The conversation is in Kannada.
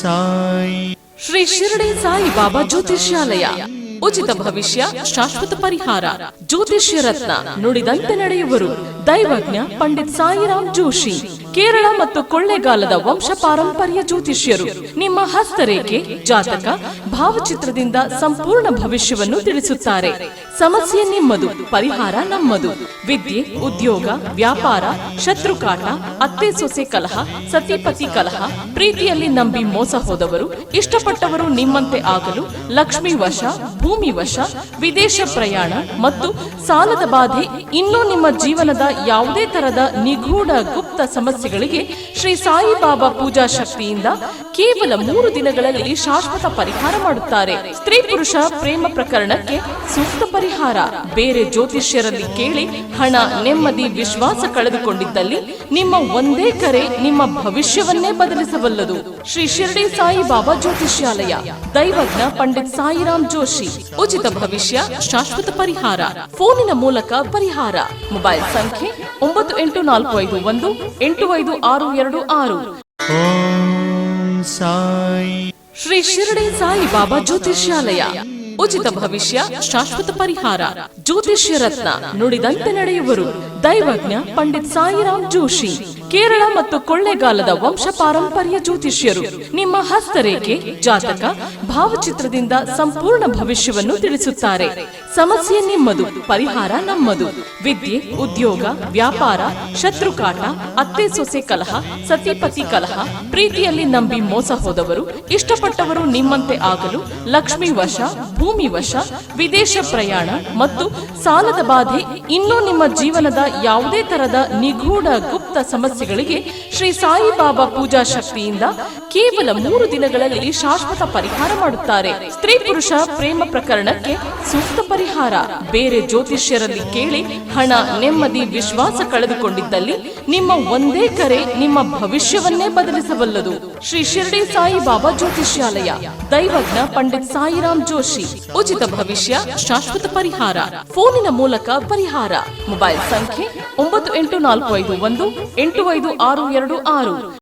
ಸಾಯಿ. ಶ್ರೀ ಶಿರಡಿ ಸಾಯಿ ಬಾಬಾ ಜ್ಯೋತಿಷ್ಯಾಲಯ. ಉಚಿತ ಭವಿಷ್ಯ, ಶಾಶ್ವತ ಪರಿಹಾರ. ಜ್ಯೋತಿಷ್ಯ ರತ್ನ, ನುಡಿದಂತೆ ನಡೆಯುವರು. ದೈವಜ್ಞ ಪಂಡಿತ್ ಸಾಯಿರಾಮ್ ಜೋಶಿ. ಕೇರಳ ಮತ್ತು ಕೊಳ್ಳೇಗಾಲದ ವಂಶ ಪಾರಂಪರ್ಯ ಜ್ಯೋತಿಷ್ಯರು. ನಿಮ್ಮ ಹಸ್ತರೇಖೆ, ಜಾತಕ, ಭಾವಚಿತ್ರದಿಂದ ಸಂಪೂರ್ಣ ಭವಿಷ್ಯವನ್ನು ತಿಳಿಸುತ್ತಾರೆ. ಸಮಸ್ಯೆ ನಿಮ್ಮದು, ಪರಿಹಾರ ನಮ್ಮದು. ವಿದ್ಯೆ, ಉದ್ಯೋಗ, ವ್ಯಾಪಾರ, ಶತ್ರುಕಾಟ, ಅತ್ತೆ ಸೊಸೆ ಕಲಹ, ಸತಿಪತಿ ಕಲಹ, ಪ್ರೀತಿಯಲ್ಲಿ ನಂಬಿ ಮೋಸ ಹೋದವರು, ಇಷ್ಟಪಟ್ಟವರು ನಿಮ್ಮಂತೆ ಆಗಲು, ಲಕ್ಷ್ಮೀ ವಶ, ಭೂಮಿ ವಶ, ವಿದೇಶ ಪ್ರಯಾಣ ಮತ್ತು ಸಾಲದ ಬಾಧೆ, ಇನ್ನೂ ನಿಮ್ಮ ಜೀವನದ ಯಾವುದೇ ತರದ ನಿಗೂಢ ಗುಪ್ತ ಸಮಸ್ಯೆಗಳಿಗೆ ಶ್ರೀ ಸಾಯಿ ಬಾಬಾ ಪೂಜಾ ಶಕ್ತಿಯಿಂದ ಕೇವಲ 3 ದಿನಗಳಲ್ಲಿ ಶಾಶ್ವತ ಪರಿಹಾರ ಮಾಡುತ್ತಾರೆ. ಸ್ತ್ರೀ ಪುರುಷ ಪ್ರೇಮ ಪ್ರಕರಣಕ್ಕೆ ಸೂಕ್ತ ಪರಿಹಾರ. ಬೇರೆ ಜ್ಯೋತಿಷ್ಯರಲ್ಲಿ ಕೇಳಿ ಹಣ, ನೆಮ್ಮದಿ, ವಿಶ್ವಾಸ ಕಳೆದುಕೊಂಡಿದ್ದಲ್ಲಿ ನಿಮ್ಮ ಒಂದೇ ಕರೆ ನಿಮ್ಮ ಭವಿಷ್ಯವನ್ನೇ ಬದಲಿಸಬಲ್ಲದು. ಶ್ರೀ ಶಿರಡಿ ಸಾಯಿ ಬಾಬಾ ಜ್ಯೋತಿಷ್ಯಾಲಯ. ದೈವಜ್ಞ ಪಂಡಿತ್ ಸಾಯಿರಾಮ್ ಜೋಶಿ. ಉಚಿತ ಭವಿಷ್ಯ, ಶಾಶ್ವತ ಪರಿಹಾರ. ಫೋನಿನ ಮೂಲಕ ಪರಿಹಾರ. ಮೊಬೈಲ್ ಸಂಖ್ಯೆ 9845185626. ಓಂ ಸಾಯಿ. ಶ್ರೀ ಶಿರಡಿ ಸಾಯಿ ಬಾಬಾ ಜ್ಯೋತಿಷ್ಯಾಲಯ. ಉಚಿತ ಭವಿಷ್ಯ, ಶಾಶ್ವತ ಪರಿಹಾರ. ಜ್ಯೋತಿಷ್ಯ ರತ್ನ, ನುಡಿದಂತೆ ನಡೆಯುವರು. ದೈವಜ್ಞ ಪಂಡಿತ್ ಸಾಯಿರಾಮ್ ಜೋಶಿ. ಕೇರಳ ಮತ್ತು ಕೊಳ್ಳೇಗಾಲದ ವಂಶ ಪಾರಂಪರ್ಯ ಜ್ಯೋತಿಷ್ಯರು. ನಿಮ್ಮ ಹಸ್ತರೇಖೆ, ಜಾತಕ, ಭಾವಚಿತ್ರದಿಂದ ಸಂಪೂರ್ಣ ಭವಿಷ್ಯವನ್ನು ತಿಳಿಸುತ್ತಾರೆ. ಸಮಸ್ಯೆ ನಿಮ್ಮದು, ಪರಿಹಾರ ನಮ್ಮದು. ವಿದ್ಯೆ, ಉದ್ಯೋಗ, ವ್ಯಾಪಾರ, ಶತ್ರುಕಾಟ, ಅತ್ತೆ ಸೊಸೆ ಕಲಹ, ಸತಿಪತಿ ಕಲಹ, ಪ್ರೀತಿಯಲ್ಲಿ ನಂಬಿ ಮೋಸ ಹೋದವರು, ಇಷ್ಟಪಟ್ಟವರು ನಿಮ್ಮಂತೆ ಆಗಲು, ಲಕ್ಷ್ಮೀ ವಶ, ಭೂಮಿ ವಶ, ವಿದೇಶ ಪ್ರಯಾಣ ಮತ್ತು ಸಾಲದ ಬಾಧೆ, ಇನ್ನೂ ನಿಮ್ಮ ಜೀವನದ ಯಾವುದೇ ತರದ ನಿಗೂಢ ಗುಪ್ತ ಸಮಸ್ಯೆಗಳಿಗೆ ಶ್ರೀ ಸಾಯಿ ಬಾಬಾ ಪೂಜಾ ಶಕ್ತಿಯಿಂದ ಕೇವಲ 3 ದಿನಗಳಲ್ಲಿ ಶಾಶ್ವತ ಪರಿಹಾರ ಮಾಡುತ್ತಾರೆ. ಸ್ತ್ರೀ ಪುರುಷ ಪ್ರೇಮ ಪ್ರಕರಣಕ್ಕೆ ಸೂಕ್ತ ಪರಿಹಾರ. ಬೇರೆ ಜ್ಯೋತಿಷ್ಯರಲ್ಲಿ ಕೇಳಿ ಹಣ, ನೆಮ್ಮದಿ, ವಿಶ್ವಾಸ ಕಳೆದುಕೊಂಡಿದ್ದಲ್ಲಿ ನಿಮ್ಮ ಒಂದೇ ಕರೆ ನಿಮ್ಮ ಭವಿಷ್ಯವನ್ನೇ ಬದಲಿಸಬಲ್ಲದು. ಶ್ರೀ ಶಿರಡಿ ಸಾಯಿ ಬಾಬಾ ಜ್ಯೋತಿಷ್ಯಾಲಯ. ದೈವಜ್ಞ ಪಂಡಿತ್ ಸಾಯಿರಾಮ್ ಜೋಶಿ. ಉಚಿತ ಭವಿಷ್ಯ, ಶಾಶ್ವತ ಪರಿಹಾರ. ಫೋನಿನ ಮೂಲಕ ಪರಿಹಾರ. ಮೊಬೈಲ್ ಸಂಖ್ಯೆ 9845185626.